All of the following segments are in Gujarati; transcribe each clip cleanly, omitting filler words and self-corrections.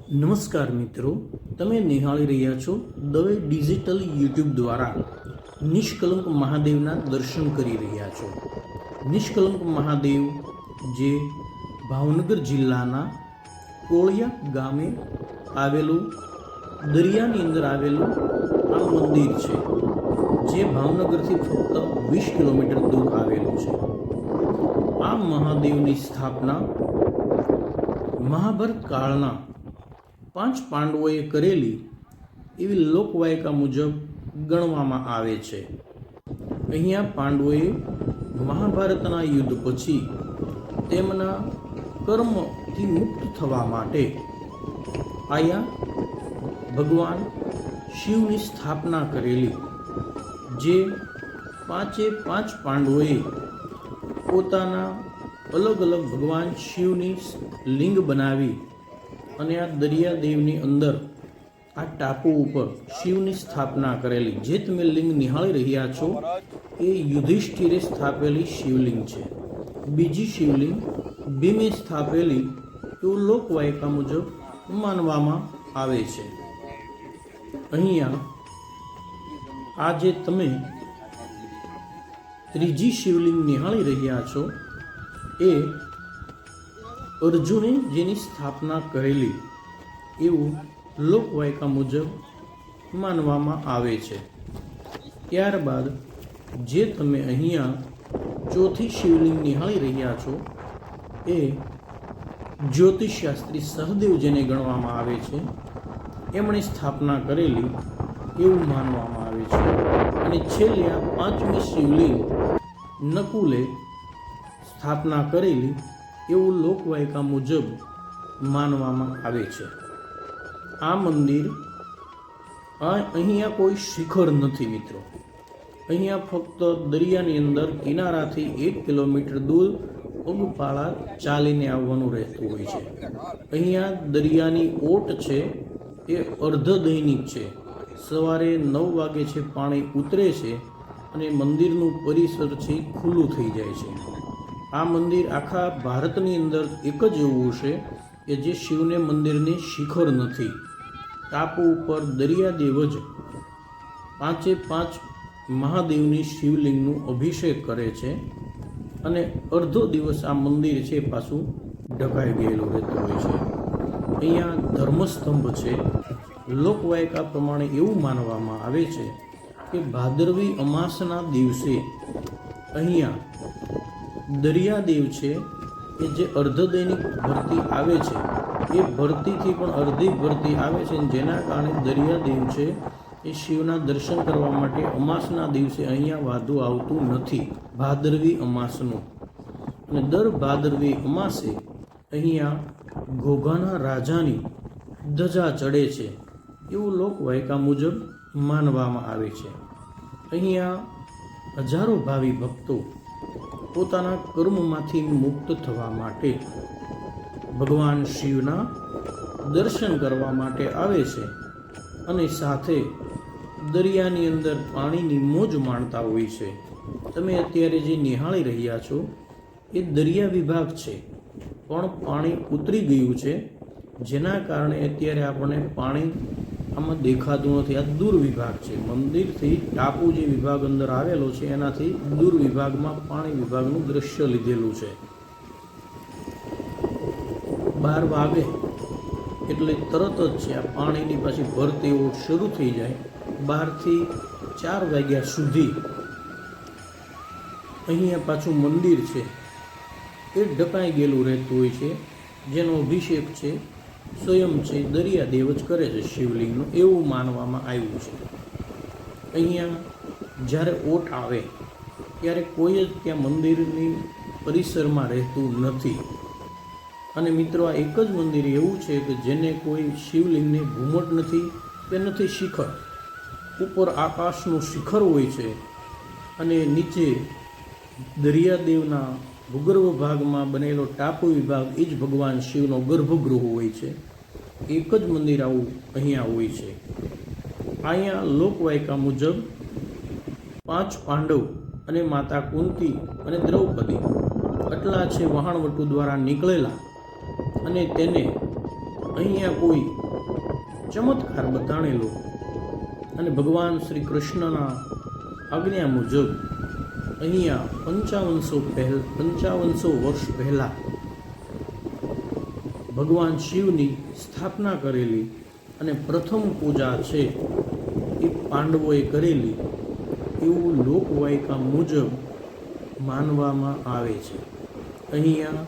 નમસ્કાર મિત્રો, તમે નિહાળી રહ્યા છો દવે ડિજિટલ યુટ્યુબ દ્વારા નિષ્કલંક મહાદેવના દર્શન કરી રહ્યા છો। નિષ્કલંક મહાદેવ જે ભાવનગર જિલ્લાના કોળિયા ગામે આવેલું દરિયાની અંદર આવેલું આ મંદિર છે, જે ભાવનગરથી ફક્ત 20 કિલોમીટર દૂર આવેલું છે। આ મહાદેવની સ્થાપના મહાભારત કાળના 5 પાંડવોએ કરેલી એવી લોકવાયકા મુજબ ગણવામાં આવે છે। અહીંયા પાંડવોએ મહાભારતના યુદ્ધ પછી તેમના કર્મથી મુક્ત થવા માટે અહીંયા ભગવાન શિવની સ્થાપના કરેલી, જે 5 પાંડવોએ પોતાના અલગ અલગ ભગવાન શિવની લિંગ બનાવી અને આ દરિયાદેવની અંદર આ ટાપુ ઉપર શિવની સ્થાપના કરેલી। જે તમે લિંગ નિહાળી રહ્યા છો એ યુધિષ્ઠિરે સ્થાપેલી શિવલિંગ છે। બીજી શિવલિંગ ભીમે સ્થાપેલી એવું લોકવાયકા મુજબ માનવામાં આવે છે। અહીંયા આ જે તમે ત્રીજી શિવલિંગ નિહાળી રહ્યા છો એ અર્જુને જેની સ્થાપના કરેલી એવું લોકવાયકા મુજબ માનવામાં આવે છે। ત્યારબાદ જે તમે અહીંયા ચોથી શિવલિંગ નિહાળી રહ્યા છો એ જ્યોતિષશાસ્ત્રી સહદેવ જેને ગણવામાં આવે છે એમણે સ્થાપના કરેલી એવું માનવામાં આવે છે। અને છેલ્લે આ 5મી શિવલિંગ નકુલે સ્થાપના કરેલી એવું લોકવાયકા મુજબ માનવામાં આવે છે। આ મંદિર અહીંયા કોઈ શિખર નથી મિત્રો, અહીંયા ફક્ત દરિયાની અંદર કિનારાથી 1 કિલોમીટર દૂર પગપાળા ચાલીને આવવાનું રહેતું હોય છે। અહીંયા દરિયાની ઓટ છે એ અર્ધદૈનિક છે, સવારે 9 વાગે છે પાણી ઉતરે છે અને મંદિરનું પરિસર છે ખુલ્લું થઈ જાય છે। આ મંદિર આખા ભારતની અંદર એક જ એવું છે કે જે શિવને મંદિરની શિખર નથી। ટાપુ ઉપર દરિયાદેવ જ 5 મહાદેવની શિવલિંગનું અભિષેક કરે છે અને અડધો દિવસ આ મંદિર છે પાછું ઢકાઈ ગયેલું રહેતું હોય છે। અહીંયા ધર્મસ્તંભ છે। લોકવાયકા પ્રમાણે એવું માનવામાં આવે છે કે ભાદરવી અમાસના દિવસે અહીંયા દરિયાદેવ છે કે જે અર્ધદૈનિક ભરતી આવે છે એ ભરતીથી પણ અડધી ભરતી આવે છે, જેના કારણે દરિયાદેવ છે એ શિવના દર્શન કરવા માટે અમાસના દિવસે અહીંયા વાધુ આવતું નથી, ભાદરવી અમાસનું। અને દર ભાદરવી અમાસે અહીંયા ઘોઘાના રાજાની ધજા ચડે છે એવું લોકવાયકા મુજબ માનવામાં આવે છે। અહીંયા હજારો ભાવિ ભક્તો પોતાના કર્મમાંથી મુક્ત થવા માટે ભગવાન શિવના દર્શન કરવા માટે આવે છે અને સાથે દરિયાની અંદર પાણીની મોજ માણતા હોય છે। તમે અત્યારે જે નિહાળી રહ્યા છો એ દરિયા વિભાગ છે, પણ પાણી ઉતરી ગયું છે, જેના કારણે અત્યારે આપણને પાણી આમાં દેખાતું નથી। આ દૂર વિભાગ છે, મંદિરથી ટાપુ જે વિભાગ અંદર આવેલો છે એનાથી દૂર વિભાગમાં પાણી વિભાગનું દ્રશ્ય લીધેલું છે। 12 વાગે એટલે તરત જ છે આ પાણીની પાછી ભરતીઓ શરૂ થઈ જાય। 12 થી 4 વાગ્યા સુધી અહીંયા પાછું મંદિર છે એ ઢકાઈ ગયેલું રહેતું હોય છે, જેનો અભિષેક છે સ્વયં છે દરિયાદેવ જ કરે છે શિવલિંગનો એવું માનવામાં આવ્યું છે। અહીંયા જ્યારે ઓટ આવે ત્યારે કોઈ જ ત્યાં મંદિરની પરિસરમાં રહેતું નથી। અને મિત્રો આ એક જ મંદિર એવું છે કે જેને કોઈ શિવલિંગને ઘૂમટ નથી કે નથી શિખર। ઉપર આકાશનું શિખર હોય છે અને નીચે દરિયાદેવના ભૂગર્ભ ભાગમાં બનેલો ટાપુ વિભાગ એ જ ભગવાન શિવનો ગર્ભગૃહ હોય છે। એક જ મંદિર આવું અહીંયા હોય છે। અહીંયા લોકવાયકા મુજબ 5 પાંડવ અને માતા કુંતી અને દ્રૌપદી આટલા છે વહાણવટુ દ્વારા નીકળેલા અને તેને અહીંયા કોઈ ચમત્કાર બતાણેલો અને ભગવાન શ્રી કૃષ્ણના આજ્ઞા મુજબ અહીંયા 5500 વર્ષ પહેલાં ભગવાન શિવની સ્થાપના કરેલી અને પ્રથમ પૂજા છે એ પાંડવોએ કરેલી એવું લોકવાયકા મુજબ માનવામાં આવે છે. અહીંયા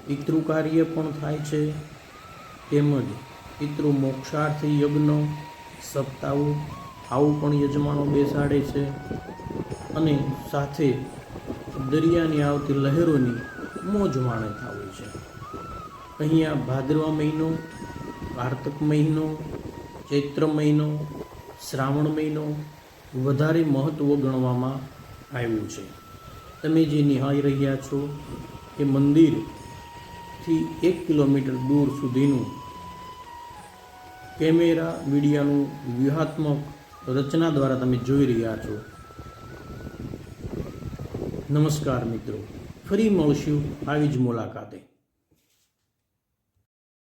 પિતૃ કાર્ય પણ થાય છે, તેમજ પિતૃ મોક્ષાર્થી યજ્ઞ, સપ્તાહો આવું પણ યજમાનો બેસાડે છે અને સાથે દરિયાની આવતી લહેરોની મોજ માણતા હોય છે. અહીંયા ભાદરવા મહિનો, કારતક મહિનો, ચૈત્ર મહિનો, શ્રાવણ મહિનો વધારે મહત્ત્વ ગણવામાં આવ્યું છે. તમે જે નિહાળી રહ્યા છો એ મંદિરથી 1 કિલોમીટર દૂર સુધીનું કેમેરા મીડિયાનું વ્યૂહાત્મક રચના દ્વારા તમે જોઈ રહ્યા છો. નમસ્કાર મિત્રો, ફરી મળશું આવી જ મુલાકાતે.